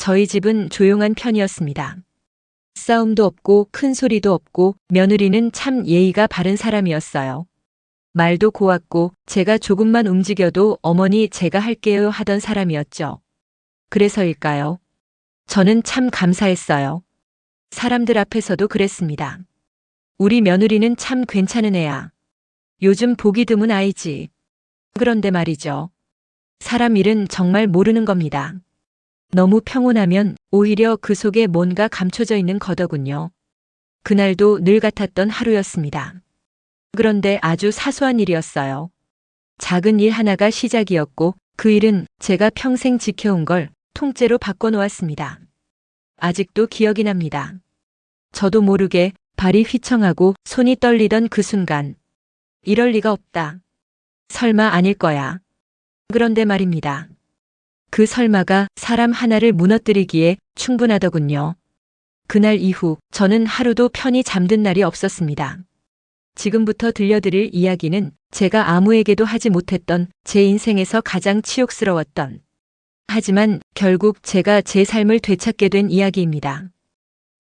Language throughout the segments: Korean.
저희 집은 조용한 편이었습니다. 싸움도 없고 큰 소리도 없고 며느리는 참 예의가 바른 사람이었어요. 말도 고왔고 제가 조금만 움직여도 어머니 제가 할게요 하던 사람이었죠. 그래서일까요? 저는 참 감사했어요. 사람들 앞에서도 그랬습니다. 우리 며느리는 참 괜찮은 애야. 요즘 보기 드문 아이지. 그런데 말이죠. 사람 일은 정말 모르는 겁니다. 너무 평온하면 오히려 그 속에 뭔가 감춰져 있는 거더군요. 그날도 늘 같았던 하루였습니다. 그런데 아주 사소한 일이었어요. 작은 일 하나가 시작이었고 그 일은 제가 평생 지켜온 걸 통째로 바꿔놓았습니다. 아직도 기억이 납니다. 저도 모르게 발이 휘청하고 손이 떨리던 그 순간. 이럴 리가 없다. 설마 아닐 거야. 그런데 말입니다. 그 설마가 사람 하나를 무너뜨리기에 충분하더군요. 그날 이후 저는 하루도 편히 잠든 날이 없었습니다. 지금부터 들려드릴 이야기는 제가 아무에게도 하지 못했던 제 인생에서 가장 치욕스러웠던, 하지만 결국 제가 제 삶을 되찾게 된 이야기입니다.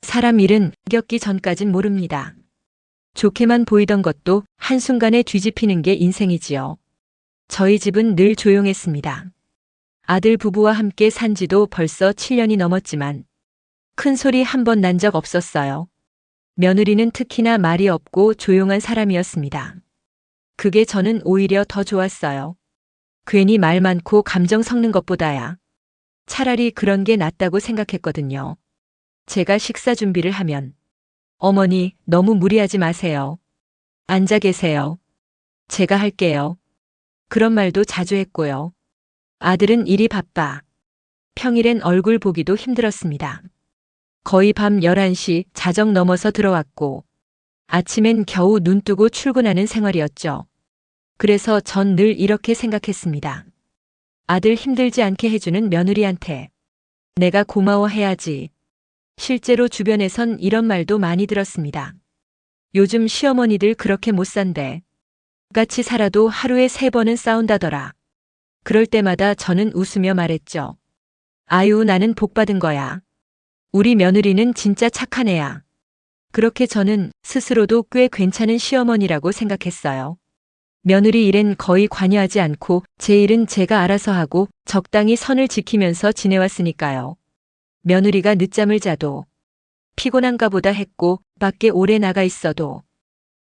사람 일은 겪기 전까진 모릅니다. 좋게만 보이던 것도 한순간에 뒤집히는 게 인생이지요. 저희 집은 늘 조용했습니다. 아들 부부와 함께 산 지도 벌써 7년이 넘었지만 큰 소리 한 번 난 적 없었어요. 며느리는 특히나 말이 없고 조용한 사람이었습니다. 그게 저는 오히려 더 좋았어요. 괜히 말 많고 감정 섞는 것보다야 차라리 그런 게 낫다고 생각했거든요. 제가 식사 준비를 하면 어머니 너무 무리하지 마세요. 앉아 계세요. 제가 할게요. 그런 말도 자주 했고요. 아들은 일이 바빠. 평일엔 얼굴 보기도 힘들었습니다. 거의 밤 11시 자정 넘어서 들어왔고 아침엔 겨우 눈 뜨고 출근하는 생활이었죠. 그래서 전 늘 이렇게 생각했습니다. 아들 힘들지 않게 해주는 며느리한테 내가 고마워해야지. 실제로 주변에선 이런 말도 많이 들었습니다. 요즘 시어머니들 그렇게 못 산대. 같이 살아도 하루에 3번은 싸운다더라. 그럴 때마다 저는 웃으며 말했죠. 아유, 나는 복 받은 거야. 우리 며느리는 진짜 착한 애야. 그렇게 저는 스스로도 꽤 괜찮은 시어머니라고 생각했어요. 며느리 일엔 거의 관여하지 않고 제 일은 제가 알아서 하고 적당히 선을 지키면서 지내왔으니까요. 며느리가 늦잠을 자도 피곤한가 보다 했고 밖에 오래 나가 있어도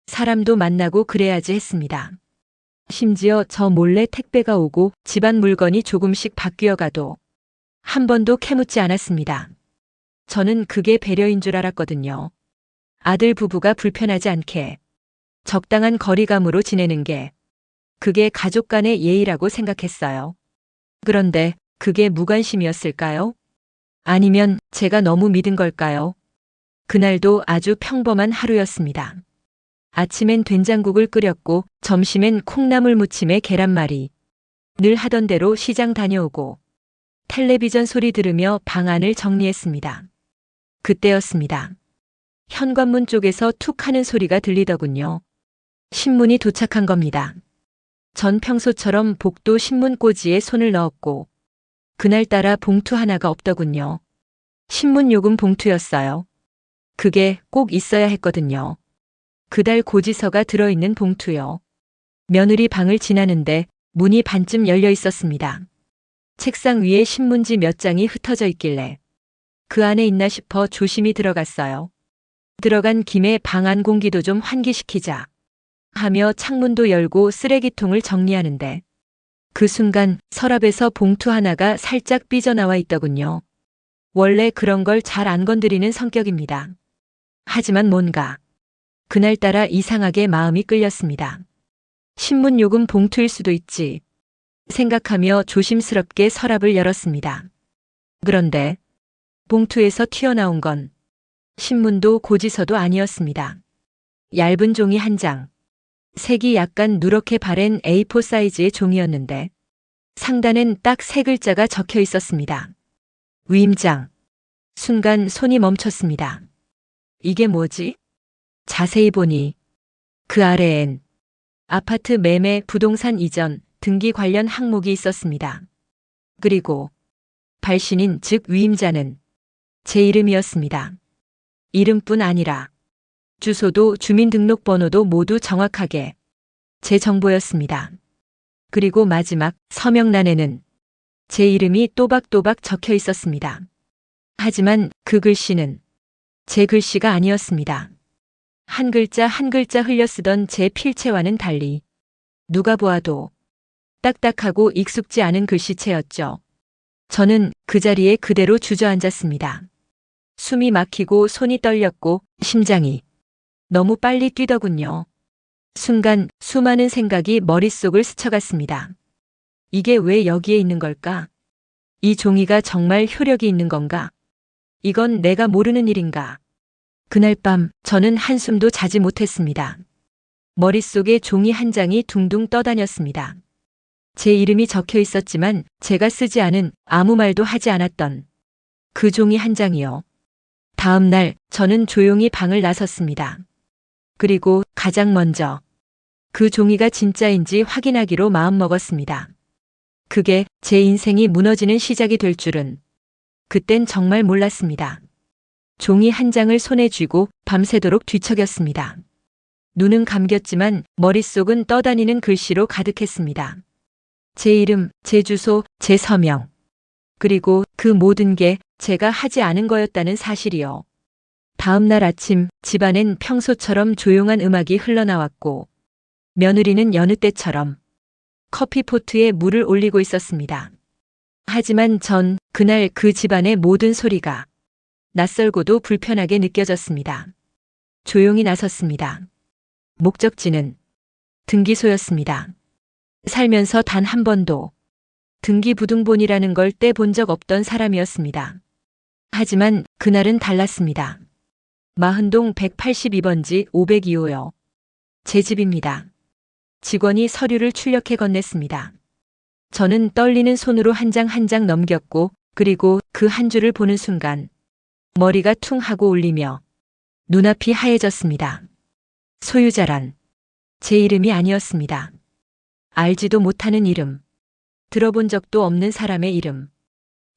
사람도 만나고 그래야지 했습니다. 심지어 저 몰래 택배가 오고 집안 물건이 조금씩 바뀌어 가도 한 번도 캐묻지 않았습니다. 저는 그게 배려인 줄 알았거든요. 아들 부부가 불편하지 않게 적당한 거리감으로 지내는 게 그게 가족 간의 예의라고 생각했어요. 그런데 그게 무관심이었을까요? 아니면 제가 너무 믿은 걸까요? 그날도 아주 평범한 하루였습니다. 아침엔 된장국을 끓였고 점심엔 콩나물 무침에 계란말이. 늘 하던 대로 시장 다녀오고 텔레비전 소리 들으며 방 안을 정리했습니다. 그때였습니다. 현관문 쪽에서 툭 하는 소리가 들리더군요. 신문이 도착한 겁니다. 전 평소처럼 복도 신문꽂이에 손을 넣었고 그날따라 봉투 하나가 없더군요. 신문 요금 봉투였어요. 그게 꼭 있어야 했거든요. 그달 고지서가 들어있는 봉투요. 며느리 방을 지나는데 문이 반쯤 열려 있었습니다. 책상 위에 신문지 몇 장이 흩어져 있길래 그 안에 있나 싶어 조심히 들어갔어요. 들어간 김에 방 안 공기도 좀 환기시키자 하며 창문도 열고 쓰레기통을 정리하는데 그 순간 서랍에서 봉투 하나가 살짝 삐져나와 있더군요. 원래 그런 걸 잘 안 건드리는 성격입니다. 하지만 뭔가 그날따라 이상하게 마음이 끌렸습니다. 신문 요금 봉투일 수도 있지 생각하며 조심스럽게 서랍을 열었습니다. 그런데 봉투에서 튀어나온 건 신문도 고지서도 아니었습니다. 얇은 종이 한 장, 색이 약간 누렇게 바랜 A4 사이즈의 종이였는데 상단엔 딱 3글자가 적혀 있었습니다. 위임장. 순간 손이 멈췄습니다. 이게 뭐지? 자세히 보니 그 아래엔 아파트 매매, 부동산 이전, 등기 관련 항목이 있었습니다. 그리고 발신인 즉 위임자는 제 이름이었습니다. 이름뿐 아니라 주소도 주민등록번호도 모두 정확하게 제 정보였습니다. 그리고 마지막 서명란에는 제 이름이 또박또박 적혀 있었습니다. 하지만 그 글씨는 제 글씨가 아니었습니다. 한 글자 한 글자 흘려 쓰던 제 필체와는 달리 누가 보아도 딱딱하고 익숙지 않은 글씨체였죠. 저는 그 자리에 그대로 주저앉았습니다. 숨이 막히고 손이 떨렸고 심장이 너무 빨리 뛰더군요. 순간 수많은 생각이 머릿속을 스쳐갔습니다. 이게 왜 여기에 있는 걸까? 이 종이가 정말 효력이 있는 건가? 이건 내가 모르는 일인가? 그날 밤 저는 한숨도 자지 못했습니다. 머릿속에 종이 한 장이 둥둥 떠다녔습니다. 제 이름이 적혀 있었지만 제가 쓰지 않은 아무 말도 하지 않았던 그 종이 한 장이요. 다음 날 저는 조용히 방을 나섰습니다. 그리고 가장 먼저 그 종이가 진짜인지 확인하기로 마음먹었습니다. 그게 제 인생이 무너지는 시작이 될 줄은 그땐 정말 몰랐습니다. 종이 한 장을 손에 쥐고 밤새도록 뒤척였습니다. 눈은 감겼지만 머릿속은 떠다니는 글씨로 가득했습니다. 제 이름, 제 주소, 제 서명. 그리고 그 모든 게 제가 하지 않은 거였다는 사실이요. 다음 날 아침 집안엔 평소처럼 조용한 음악이 흘러나왔고 며느리는 여느 때처럼 커피포트에 물을 올리고 있었습니다. 하지만 전 그날 그 집안의 모든 소리가 낯설고도 불편하게 느껴졌습니다. 조용히 나섰습니다. 목적지는 등기소였습니다. 살면서 단 한 번도 등기부등본이라는 걸 떼본 적 없던 사람이었습니다. 하지만 그날은 달랐습니다. 마흔동 182번지 502호요. 제 집입니다. 직원이 서류를 출력해 건넸습니다. 저는 떨리는 손으로 한 장 한 장 넘겼고 그리고 그 한 줄을 보는 순간 머리가 퉁 하고 울리며 눈앞이 하얘졌습니다. 소유자란 제 이름이 아니었습니다. 알지도 못하는 이름, 들어본 적도 없는 사람의 이름,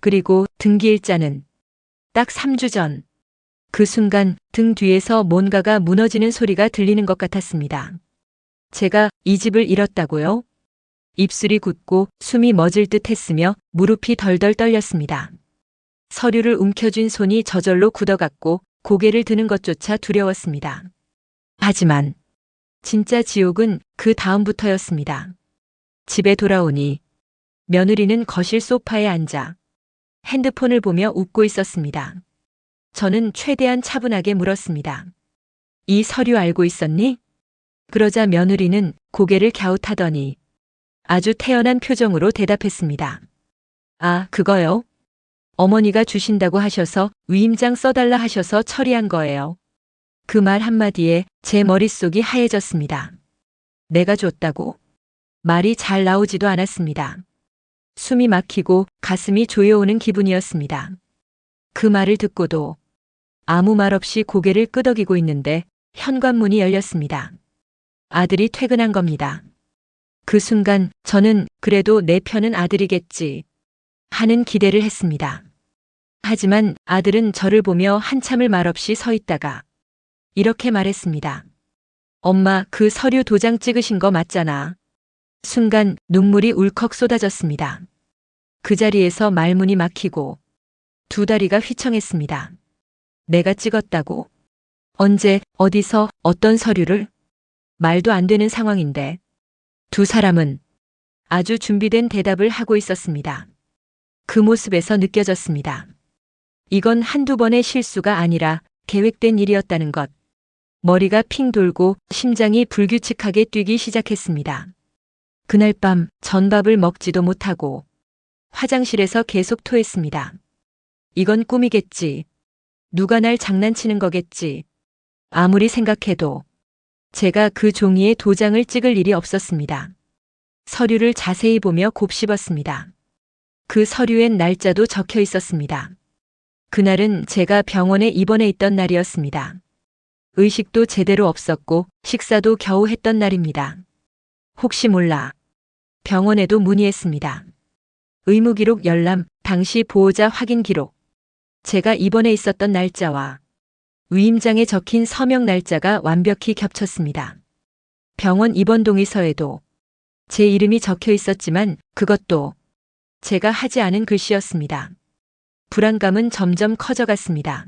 그리고 등기일자는 딱 3주 전, 그 순간 등 뒤에서 뭔가가 무너지는 소리가 들리는 것 같았습니다. 제가 이 집을 잃었다고요? 입술이 굳고 숨이 멎을 듯 했으며 무릎이 덜덜 떨렸습니다. 서류를 움켜쥔 손이 저절로 굳어갔고 고개를 드는 것조차 두려웠습니다. 하지만 진짜 지옥은 그 다음부터였습니다. 집에 돌아오니 며느리는 거실 소파에 앉아 핸드폰을 보며 웃고 있었습니다. 저는 최대한 차분하게 물었습니다. 이 서류 알고 있었니? 그러자 며느리는 고개를 갸웃하더니 아주 태연한 표정으로 대답했습니다. 아, 그거요? 어머니가 주신다고 하셔서 위임장 써달라 하셔서 처리한 거예요. 그 말 한마디에 제 머릿속이 하얘졌습니다. 내가 줬다고? 말이 잘 나오지도 않았습니다. 숨이 막히고 가슴이 조여오는 기분이었습니다. 그 말을 듣고도 아무 말 없이 고개를 끄덕이고 있는데 현관문이 열렸습니다. 아들이 퇴근한 겁니다. 그 순간 저는 그래도 내 편은 아들이겠지 하는 기대를 했습니다. 하지만 아들은 저를 보며 한참을 말없이 서 있다가 이렇게 말했습니다. 엄마, 그 서류 도장 찍으신 거 맞잖아. 순간 눈물이 울컥 쏟아졌습니다. 그 자리에서 말문이 막히고 두 다리가 휘청했습니다. 내가 찍었다고? 언제, 어디서, 어떤 서류를? 말도 안 되는 상황인데 두 사람은 아주 준비된 대답을 하고 있었습니다. 그 모습에서 느껴졌습니다. 이건 한두 번의 실수가 아니라 계획된 일이었다는 것. 머리가 핑 돌고 심장이 불규칙하게 뛰기 시작했습니다. 그날 밤 전밥을 먹지도 못하고 화장실에서 계속 토했습니다. 이건 꿈이겠지. 누가 날 장난치는 거겠지. 아무리 생각해도 제가 그 종이에 도장을 찍을 일이 없었습니다. 서류를 자세히 보며 곱씹었습니다. 그 서류엔 날짜도 적혀 있었습니다. 그날은 제가 병원에 입원해 있던 날이었습니다. 의식도 제대로 없었고 식사도 겨우 했던 날입니다. 혹시 몰라 병원에도 문의했습니다. 의무기록 열람, 당시 보호자 확인 기록, 제가 입원해 있었던 날짜와 위임장에 적힌 서명 날짜가 완벽히 겹쳤습니다. 병원 입원 동의서에도 제 이름이 적혀 있었지만 그것도 제가 하지 않은 글씨였습니다. 불안감은 점점 커져갔습니다.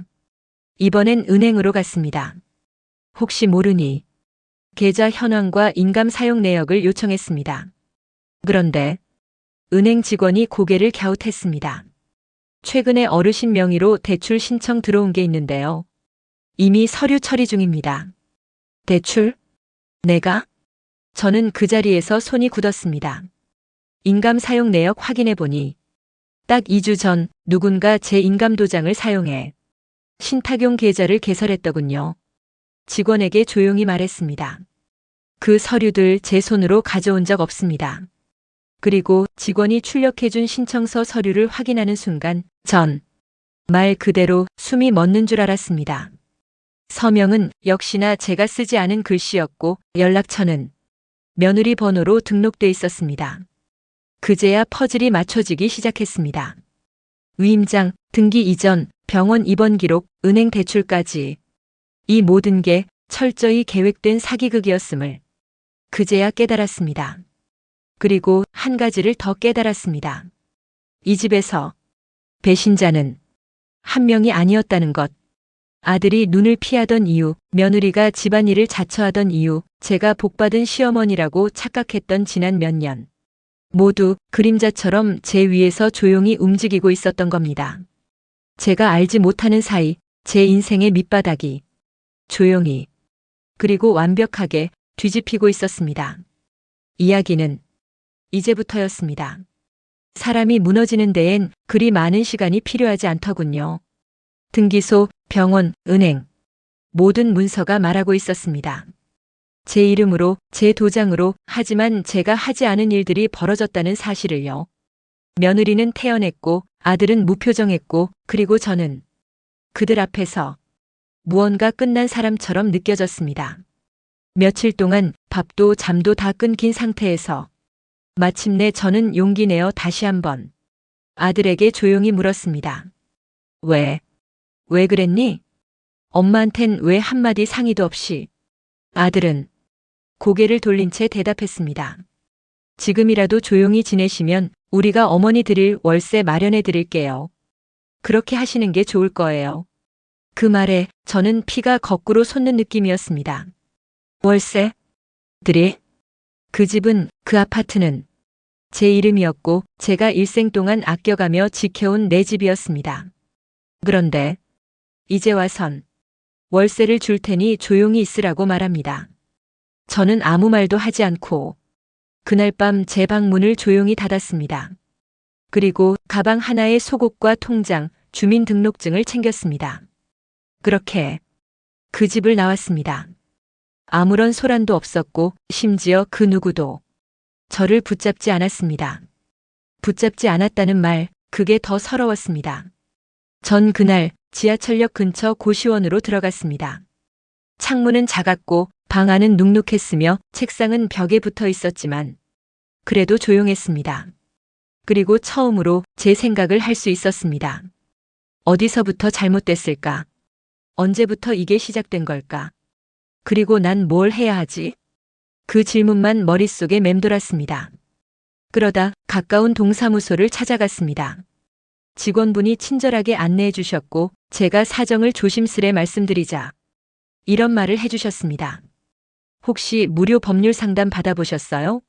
이번엔 은행으로 갔습니다. 혹시 모르니 계좌 현황과 인감 사용 내역을 요청했습니다. 그런데 은행 직원이 고개를 갸웃했습니다. 최근에 어르신 명의로 대출 신청 들어온 게 있는데요. 이미 서류 처리 중입니다. 대출? 내가? 저는 그 자리에서 손이 굳었습니다. 인감 사용 내역 확인해 보니 딱 2주 전 누군가 제 인감 도장을 사용해 신탁용 계좌를 개설했더군요. 직원에게 조용히 말했습니다. 그 서류들 제 손으로 가져온 적 없습니다. 그리고 직원이 출력해준 신청서 서류를 확인하는 순간 전 말 그대로 숨이 멎는 줄 알았습니다. 서명은 역시나 제가 쓰지 않은 글씨였고 연락처는 며느리 번호로 등록돼 있었습니다. 그제야 퍼즐이 맞춰지기 시작했습니다. 위임장, 등기 이전, 병원 입원 기록, 은행 대출까지 이 모든 게 철저히 계획된 사기극이었음을 그제야 깨달았습니다. 그리고 한 가지를 더 깨달았습니다. 이 집에서 배신자는 한 명이 아니었다는 것. 아들이 눈을 피하던 이유, 며느리가 집안일을 자처하던 이유, 제가 복받은 시어머니라고 착각했던 지난 몇 년. 모두 그림자처럼 제 위에서 조용히 움직이고 있었던 겁니다. 제가 알지 못하는 사이 제 인생의 밑바닥이 조용히 그리고 완벽하게 뒤집히고 있었습니다. 이야기는 이제부터였습니다. 사람이 무너지는 데엔 그리 많은 시간이 필요하지 않더군요. 등기소, 병원, 은행 모든 문서가 말하고 있었습니다. 제 이름으로, 제 도장으로, 하지만 제가 하지 않은 일들이 벌어졌다는 사실을요. 며느리는 태연했고 아들은 무표정했고 그리고 저는 그들 앞에서 무언가 끝난 사람처럼 느껴졌습니다. 며칠 동안 밥도 잠도 다 끊긴 상태에서 마침내 저는 용기 내어 다시 한번 아들에게 조용히 물었습니다. 왜 그랬니? 엄마한텐 왜 한마디 상의도 없이? 아들은 고개를 돌린 채 대답했습니다. 지금이라도 조용히 지내시면 우리가 어머니 드릴 월세 마련해 드릴게요. 그렇게 하시는 게 좋을 거예요. 그 말에 저는 피가 거꾸로 솟는 느낌이었습니다. 월세? 드릴? 그 집은, 그 아파트는 제 이름이었고 제가 일생 동안 아껴가며 지켜온 내 집이었습니다. 그런데 이제 와선 월세를 줄 테니 조용히 있으라고 말합니다. 저는 아무 말도 하지 않고 그날 밤 제 방문을 조용히 닫았습니다. 그리고 가방 하나에 속옷과 통장, 주민등록증을 챙겼습니다. 그렇게 그 집을 나왔습니다. 아무런 소란도 없었고 심지어 그 누구도 저를 붙잡지 않았습니다. 붙잡지 않았다는 말, 그게 더 서러웠습니다. 전 그날 지하철역 근처 고시원으로 들어갔습니다. 창문은 작았고 방 안은 눅눅했으며 책상은 벽에 붙어 있었지만 그래도 조용했습니다. 그리고 처음으로 제 생각을 할 수 있었습니다. 어디서부터 잘못됐을까? 언제부터 이게 시작된 걸까? 그리고 난 뭘 해야 하지? 그 질문만 머릿속에 맴돌았습니다. 그러다 가까운 동사무소를 찾아갔습니다. 직원분이 친절하게 안내해 주셨고 제가 사정을 조심스레 말씀드리자 이런 말을 해주셨습니다. 혹시 무료 법률 상담 받아보셨어요?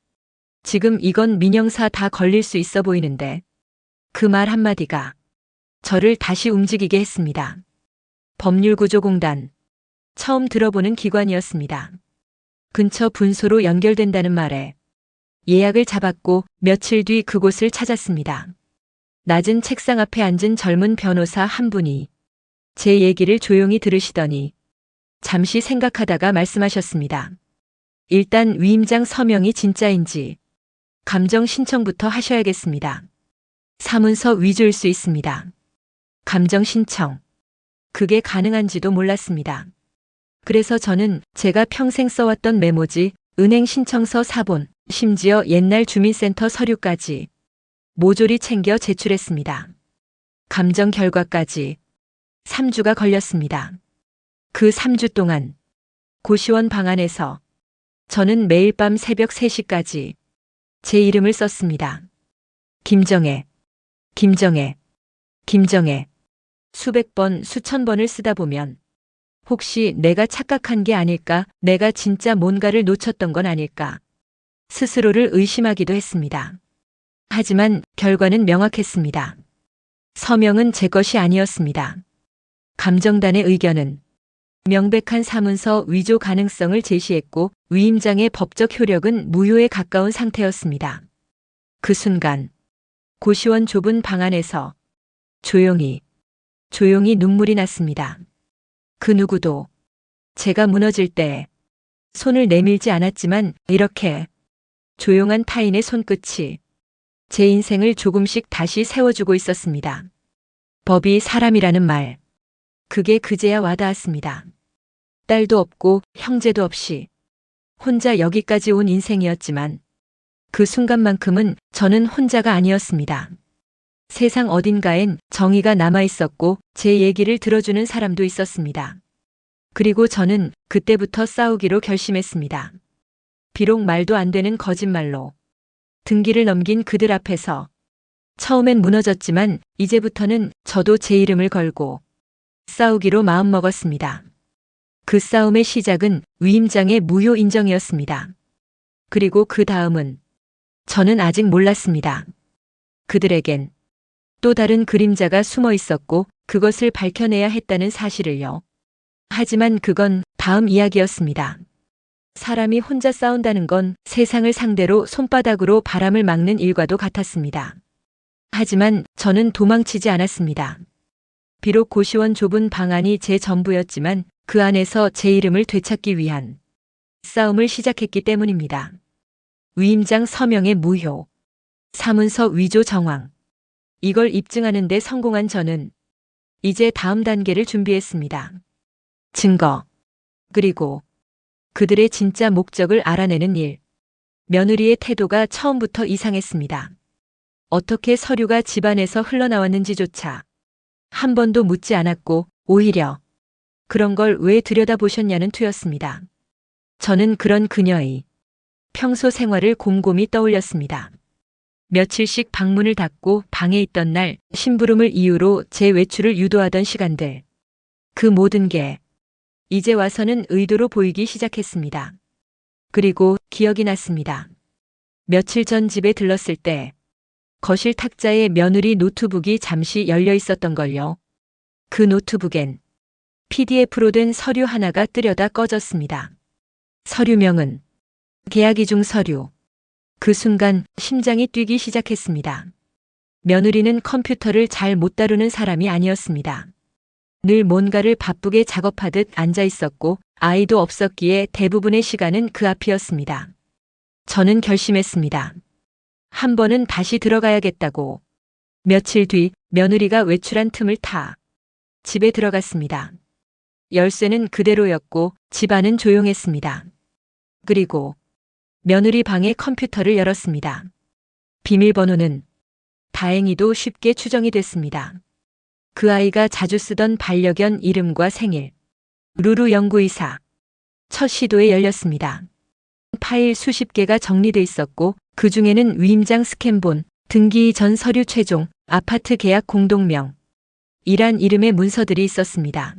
지금 이건 민형사 다 걸릴 수 있어 보이는데. 그 말 한마디가 저를 다시 움직이게 했습니다. 법률구조공단. 처음 들어보는 기관이었습니다. 근처 분소로 연결된다는 말에 예약을 잡았고 며칠 뒤 그곳을 찾았습니다. 낮은 책상 앞에 앉은 젊은 변호사 한 분이 제 얘기를 조용히 들으시더니 잠시 생각하다가 말씀하셨습니다. 일단 위임장 서명이 진짜인지 감정 신청부터 하셔야겠습니다. 사문서 위조일 수 있습니다. 감정 신청. 그게 가능한지도 몰랐습니다. 그래서 저는 제가 평생 써왔던 메모지, 은행 신청서 사본, 심지어 옛날 주민센터 서류까지 모조리 챙겨 제출했습니다. 감정 결과까지 3주가 걸렸습니다. 그 3주 동안 고시원 방 안에서 저는 매일 밤 새벽 3시까지 제 이름을 썼습니다. 김정혜, 김정혜, 김정혜. 수백 번, 수천 번을 쓰다 보면 혹시 내가 착각한 게 아닐까, 내가 진짜 뭔가를 놓쳤던 건 아닐까, 스스로를 의심하기도 했습니다. 하지만 결과는 명확했습니다. 서명은 제 것이 아니었습니다. 감정단의 의견은 명백한 사문서 위조 가능성을 제시했고 위임장의 법적 효력은 무효에 가까운 상태였습니다. 그 순간 고시원 좁은 방 안에서 조용히 눈물이 났습니다. 그 누구도 제가 무너질 때 손을 내밀지 않았지만 이렇게 조용한 타인의 손끝이 제 인생을 조금씩 다시 세워주고 있었습니다. 법이 사람이라는 말, 그게 그제야 와닿았습니다. 딸도 없고 형제도 없이 혼자 여기까지 온 인생이었지만 그 순간만큼은 저는 혼자가 아니었습니다. 세상 어딘가엔 정의가 남아있었고 제 얘기를 들어주는 사람도 있었습니다. 그리고 저는 그때부터 싸우기로 결심했습니다. 비록 말도 안 되는 거짓말로 등기를 넘긴 그들 앞에서 처음엔 무너졌지만 이제부터는 저도 제 이름을 걸고 싸우기로 마음먹었습니다. 그 싸움의 시작은 위임장의 무효 인정이었습니다. 그리고 그 다음은 저는 아직 몰랐습니다. 그들에겐 또 다른 그림자가 숨어 있었고 그것을 밝혀내야 했다는 사실을요. 하지만 그건 다음 이야기였습니다. 사람이 혼자 싸운다는 건 세상을 상대로 손바닥으로 바람을 막는 일과도 같았습니다. 하지만 저는 도망치지 않았습니다. 비록 고시원 좁은 방 안이 제 전부였지만 그 안에서 제 이름을 되찾기 위한 싸움을 시작했기 때문입니다. 위임장 서명의 무효, 사문서 위조 정황, 이걸 입증하는 데 성공한 저는 이제 다음 단계를 준비했습니다. 증거, 그리고 그들의 진짜 목적을 알아내는 일. 며느리의 태도가 처음부터 이상했습니다. 어떻게 서류가 집안에서 흘러나왔는지조차 한 번도 묻지 않았고 오히려 그런 걸 왜 들여다보셨냐는 투였습니다. 저는 그런 그녀의 평소 생활을 곰곰이 떠올렸습니다. 며칠씩 방문을 닫고 방에 있던 날 심부름을 이유로 제 외출을 유도하던 시간들. 그 모든 게 이제 와서는 의도로 보이기 시작했습니다. 그리고 기억이 났습니다. 며칠 전 집에 들렀을 때 거실 탁자에 며느리 노트북이 잠시 열려 있었던 걸요. 그 노트북엔 PDF로 된 서류 하나가 뜨려다 꺼졌습니다. 서류명은 계약이중 서류. 그 순간 심장이 뛰기 시작했습니다. 며느리는 컴퓨터를 잘 못 다루는 사람이 아니었습니다. 늘 뭔가를 바쁘게 작업하듯 앉아 있었고 아이도 없었기에 대부분의 시간은 그 앞이었습니다. 저는 결심했습니다. 한 번은 다시 들어가야겠다고. 며칠 뒤 며느리가 외출한 틈을 타 집에 들어갔습니다. 열쇠는 그대로였고 집안은 조용했습니다. 그리고 며느리 방의 컴퓨터를 열었습니다. 비밀번호는 다행히도 쉽게 추정이 됐습니다. 그 아이가 자주 쓰던 반려견 이름과 생일, 루루 연구이사. 첫 시도에 열렸습니다. 파일 수십 개가 정리돼 있었고 그 중에는 위임장 스캔본, 등기 전 서류 최종, 아파트 계약 공동명, 이란 이름의 문서들이 있었습니다.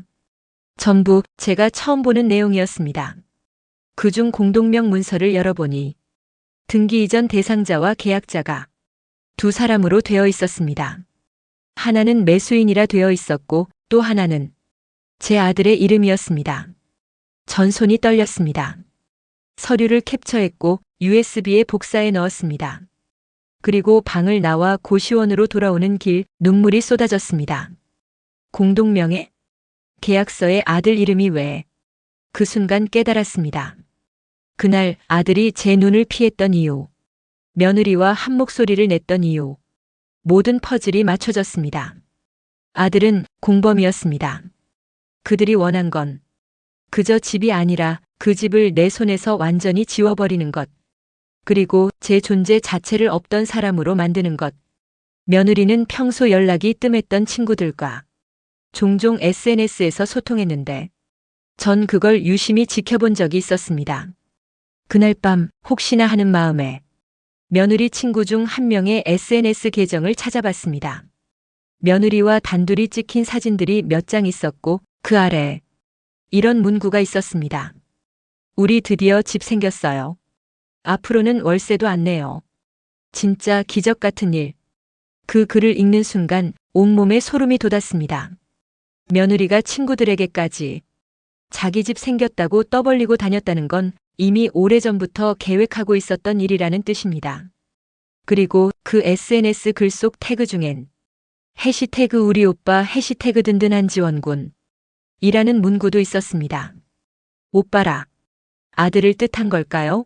전부 제가 처음 보는 내용이었습니다. 그중 공동명 문서를 열어보니 등기 이전 대상자와 계약자가 두 사람으로 되어 있었습니다. 하나는 매수인이라 되어 있었고 또 하나는 제 아들의 이름이었습니다. 전손이 떨렸습니다. 서류를 캡처했고 USB에 복사해 넣었습니다. 그리고 방을 나와 고시원으로 돌아오는 길 눈물이 쏟아졌습니다. 공동명에 계약서에 아들 이름이 왜? 그 순간 깨달았습니다. 그날 아들이 제 눈을 피했던 이유, 며느리와 한 목소리를 냈던 이유, 모든 퍼즐이 맞춰졌습니다. 아들은 공범이었습니다. 그들이 원한 건 그저 집이 아니라 그 집을 내 손에서 완전히 지워버리는 것, 그리고 제 존재 자체를 없던 사람으로 만드는 것. 며느리는 평소 연락이 뜸했던 친구들과 종종 SNS에서 소통했는데 전 그걸 유심히 지켜본 적이 있었습니다. 그날 밤 혹시나 하는 마음에 며느리 친구 중 한 명의 SNS 계정을 찾아봤습니다. 며느리와 단둘이 찍힌 사진들이 몇 장 있었고 그 아래 이런 문구가 있었습니다. 우리 드디어 집 생겼어요. 앞으로는 월세도 안 내요. 진짜 기적 같은 일. 그 글을 읽는 순간 온몸에 소름이 돋았습니다. 며느리가 친구들에게까지 자기 집 생겼다고 떠벌리고 다녔다는 건 이미 오래전부터 계획하고 있었던 일이라는 뜻입니다. 그리고 그 SNS 글 속 태그 중엔 해시태그 우리 오빠 해시태그 든든한 지원군 이라는 문구도 있었습니다. 오빠라. 아들을 뜻한 걸까요?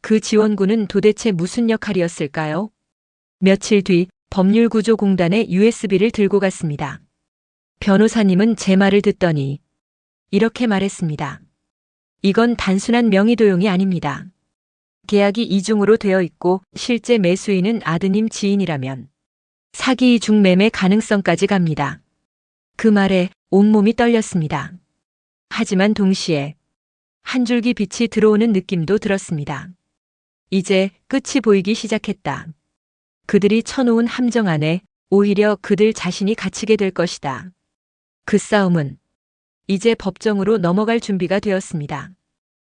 그 지원군은 도대체 무슨 역할이었을까요? 며칠 뒤 법률구조공단에 USB를 들고 갔습니다. 변호사님은 제 말을 듣더니 이렇게 말했습니다. 이건 단순한 명의도용이 아닙니다. 계약이 이중으로 되어 있고 실제 매수인은 아드님 지인이라면 사기 이중 매매 가능성까지 갑니다. 그 말에 온몸이 떨렸습니다. 하지만 동시에 한 줄기 빛이 들어오는 느낌도 들었습니다. 이제 끝이 보이기 시작했다. 그들이 쳐놓은 함정 안에 오히려 그들 자신이 갇히게 될 것이다. 그 싸움은 이제 법정으로 넘어갈 준비가 되었습니다.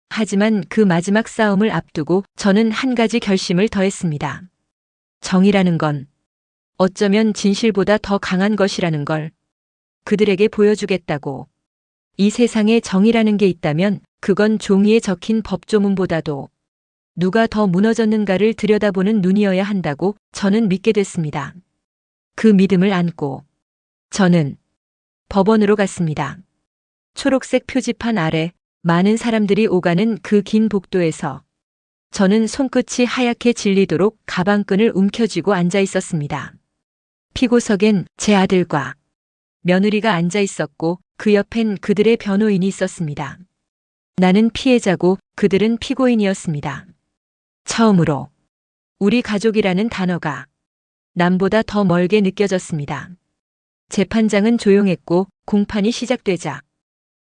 하지만 그 마지막 싸움을 앞두고 저는 한 가지 결심을 더했습니다. 정의라는 건 어쩌면 진실보다 더 강한 것이라는 걸 그들에게 보여주겠다고. 이 세상에 정의라는 게 있다면 그건 종이에 적힌 법조문보다도 누가 더 무너졌는가를 들여다보는 눈이어야 한다고 저는 믿게 됐습니다. 그 믿음을 안고 저는 법원으로 갔습니다. 초록색 표지판 아래 많은 사람들이 오가는 그 긴 복도에서 저는 손끝이 하얗게 질리도록 가방끈을 움켜쥐고 앉아 있었습니다. 피고석엔 제 아들과 며느리가 앉아 있었고 그 옆엔 그들의 변호인이 있었습니다. 나는 피해자고 그들은 피고인이었습니다. 처음으로 우리 가족이라는 단어가 남보다 더 멀게 느껴졌습니다. 재판장은 조용했고 공판이 시작되자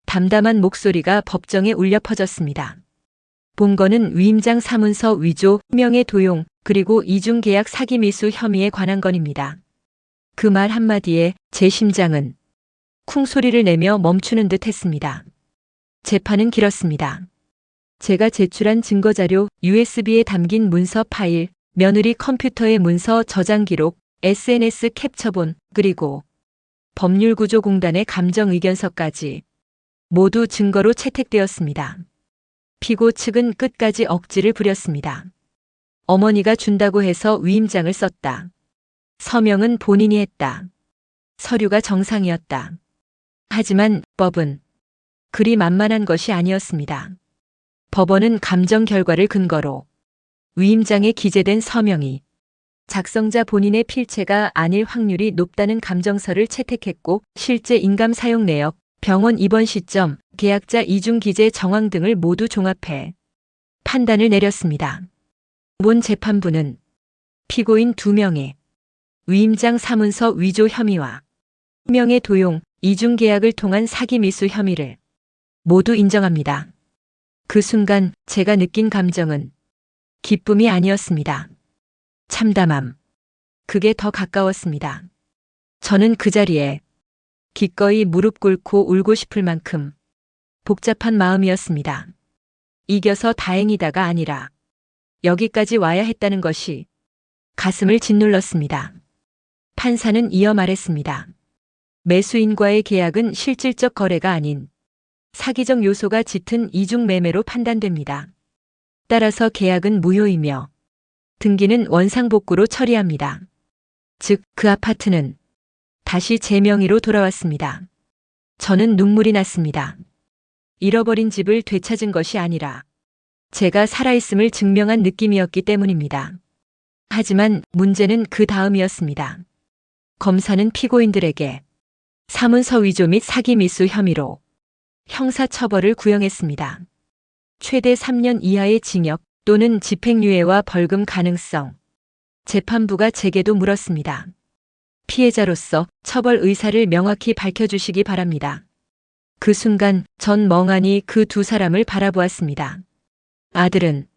담담한 목소리가 법정에 울려 퍼졌습니다. 본건은 위임장 사문서 위조, 명예 도용, 그리고 이중계약 사기 미수 혐의에 관한 건입니다. 그 말 한마디에 제 심장은 쿵소리를 내며 멈추는 듯 했습니다. 재판은 길었습니다. 제가 제출한 증거자료, USB에 담긴 문서 파일, 며느리 컴퓨터의 문서 저장 기록, SNS 캡처본, 그리고 법률구조공단의 감정의견서까지 모두 증거로 채택되었습니다. 피고 측은 끝까지 억지를 부렸습니다. 어머니가 준다고 해서 위임장을 썼다. 서명은 본인이 했다. 서류가 정상이었다. 하지만 법은 그리 만만한 것이 아니었습니다. 법원은 감정 결과를 근거로 위임장에 기재된 서명이 작성자 본인의 필체가 아닐 확률이 높다는 감정서를 채택했고 실제 인감 사용 내역, 병원 입원 시점, 계약자 이중 기재 정황 등을 모두 종합해 판단을 내렸습니다. 본 재판부는 피고인 2명의 위임장 사문서 위조 혐의와 명예 도용, 이중 계약을 통한 사기 미수 혐의를 모두 인정합니다. 그 순간 제가 느낀 감정은 기쁨이 아니었습니다. 참담함. 그게 더 가까웠습니다. 저는 그 자리에 기꺼이 무릎 꿇고 울고 싶을 만큼 복잡한 마음이었습니다. 이겨서 다행이다가 아니라 여기까지 와야 했다는 것이 가슴을 짓눌렀습니다. 판사는 이어 말했습니다. 매수인과의 계약은 실질적 거래가 아닌 사기적 요소가 짙은 이중 매매로 판단됩니다. 따라서 계약은 무효이며 등기는 원상복구로 처리합니다. 즉, 그 아파트는 다시 제 명의로 돌아왔습니다. 저는 눈물이 났습니다. 잃어버린 집을 되찾은 것이 아니라 제가 살아있음을 증명한 느낌이었기 때문입니다. 하지만 문제는 그 다음이었습니다. 검사는 피고인들에게 사문서 위조 및 사기 미수 혐의로 형사처벌을 구형했습니다. 최대 3년 이하의 징역 또는 집행유예와 벌금 가능성. 재판부가 제게도 물었습니다. 피해자로서 처벌 의사를 명확히 밝혀주시기 바랍니다. 그 순간 전 멍하니 그 두 사람을 바라보았습니다. 아들은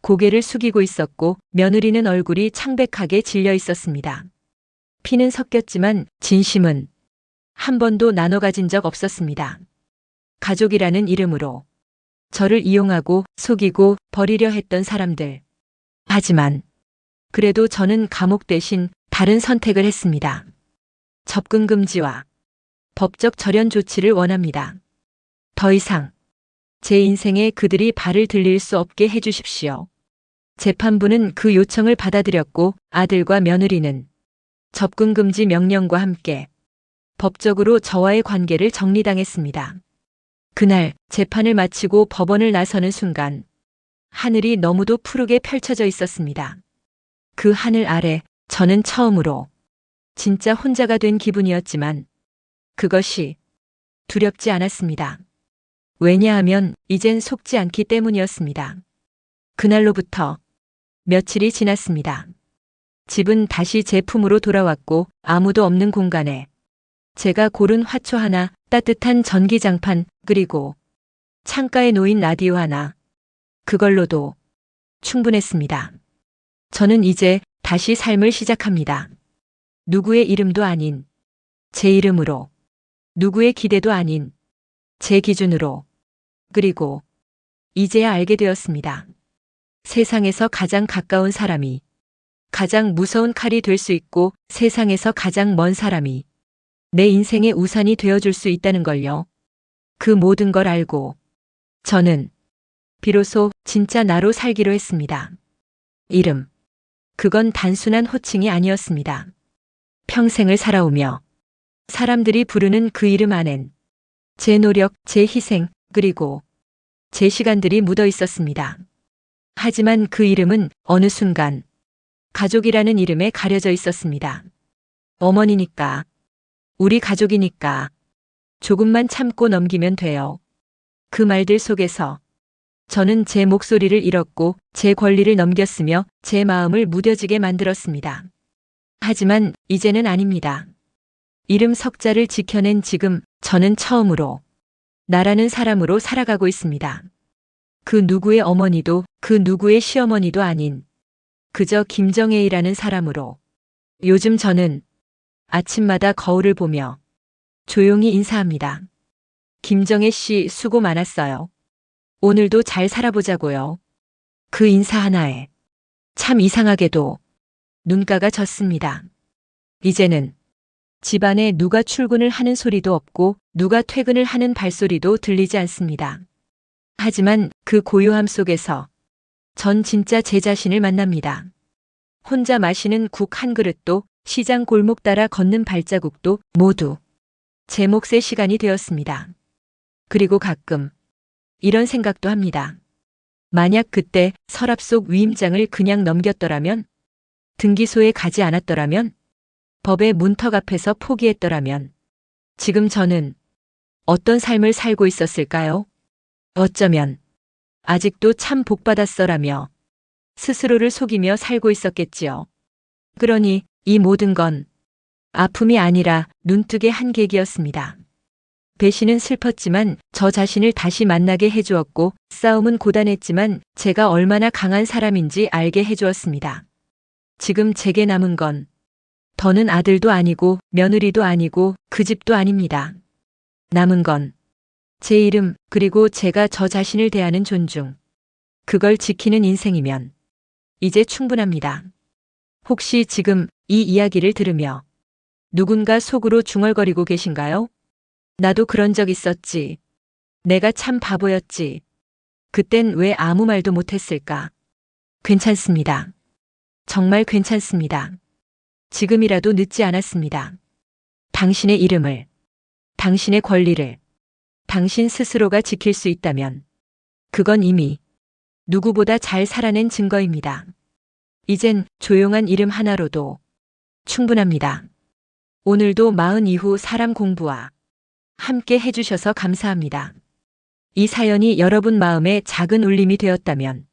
고개를 숙이고 있었고 며느리는 얼굴이 창백하게 질려 있었습니다. 피는 섞였지만 진심은 한 번도 나눠 가진 적 없었습니다. 가족이라는 이름으로 저를 이용하고 속이고 버리려 했던 사람들. 하지만 그래도 저는 감옥 대신 다른 선택을 했습니다. 접근 금지와 법적 절연 조치를 원합니다. 더 이상 제 인생에 그들이 발을 들릴 수 없게 해주십시오. 재판부는 그 요청을 받아들였고 아들과 며느리는 접근 금지 명령과 함께 법적으로 저와의 관계를 정리당했습니다. 그날 재판을 마치고 법원을 나서는 순간 하늘이 너무도 푸르게 펼쳐져 있었습니다. 그 하늘 아래 저는 처음으로 진짜 혼자가 된 기분이었지만 그것이 두렵지 않았습니다. 왜냐하면 이젠 속지 않기 때문이었습니다. 그날로부터 며칠이 지났습니다. 집은 다시 제 품으로 돌아왔고 아무도 없는 공간에 제가 고른 화초 하나, 따뜻한 전기장판, 그리고 창가에 놓인 라디오 하나. 그걸로도 충분했습니다. 저는 이제 다시 삶을 시작합니다. 누구의 이름도 아닌 제 이름으로, 누구의 기대도 아닌 제 기준으로, 그리고 이제야 알게 되었습니다. 세상에서 가장 가까운 사람이 가장 무서운 칼이 될 수 있고 세상에서 가장 먼 사람이 내 인생의 우산이 되어줄 수 있다는 걸요. 그 모든 걸 알고 저는 비로소 진짜 나로 살기로 했습니다. 이름. 그건 단순한 호칭이 아니었습니다. 평생을 살아오며 사람들이 부르는 그 이름 안엔 제 노력, 제 희생, 그리고 제 시간들이 묻어 있었습니다. 하지만 그 이름은 어느 순간 가족이라는 이름에 가려져 있었습니다. 어머니니까, 우리 가족이니까 조금만 참고 넘기면 돼요. 그 말들 속에서 저는 제 목소리를 잃었고 제 권리를 넘겼으며 제 마음을 무뎌지게 만들었습니다. 하지만 이제는 아닙니다. 이름 석자를 지켜낸 지금 저는 처음으로 나라는 사람으로 살아가고 있습니다. 그 누구의 어머니도 그 누구의 시어머니도 아닌 그저 김정혜이라는 사람으로. 요즘 저는 아침마다 거울을 보며 조용히 인사합니다. 김정혜 씨 수고 많았어요. 오늘도 잘 살아보자고요. 그 인사 하나에 참 이상하게도 눈가가 졌습니다. 이제는 집안에 누가 출근을 하는 소리도 없고 누가 퇴근을 하는 발소리도 들리지 않습니다. 하지만 그 고요함 속에서 전 진짜 제 자신을 만납니다. 혼자 마시는 국 한 그릇도 시장 골목 따라 걷는 발자국도 모두 제 몫의 시간이 되었습니다. 그리고 가끔 이런 생각도 합니다. 만약 그때 서랍 속 위임장을 그냥 넘겼더라면, 등기소에 가지 않았더라면, 법의 문턱 앞에서 포기했더라면, 지금 저는 어떤 삶을 살고 있었을까요? 어쩌면 아직도 참 복받았어라며 스스로를 속이며 살고 있었겠지요. 그러니 이 모든 건 아픔이 아니라 눈뜨게 한 계기였습니다. 배신은 슬펐지만 저 자신을 다시 만나게 해주었고 싸움은 고단했지만 제가 얼마나 강한 사람인지 알게 해주었습니다. 지금 제게 남은 건 더는 아들도 아니고 며느리도 아니고 그 집도 아닙니다. 남은 건 제 이름 그리고 제가 저 자신을 대하는 존중. 그걸 지키는 인생이면 이제 충분합니다. 혹시 지금 이 이야기를 들으며 누군가 속으로 중얼거리고 계신가요? 나도 그런 적 있었지. 내가 참 바보였지. 그땐 왜 아무 말도 못했을까? 괜찮습니다. 정말 괜찮습니다. 지금이라도 늦지 않았습니다. 당신의 이름을, 당신의 권리를, 당신 스스로가 지킬 수 있다면 그건 이미 누구보다 잘 살아낸 증거입니다. 이젠 조용한 이름 하나로도 충분합니다. 오늘도 마흔 이후 사람 공부와 함께 해주셔서 감사합니다. 이 사연이 여러분 마음에 작은 울림이 되었다면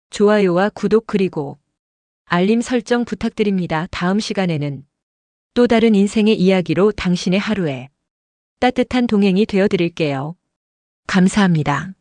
좋아요와 구독 그리고 알림 설정 부탁드립니다. 다음 시간에는 또 다른 인생의 이야기로 당신의 하루에 따뜻한 동행이 되어 드릴게요. 감사합니다.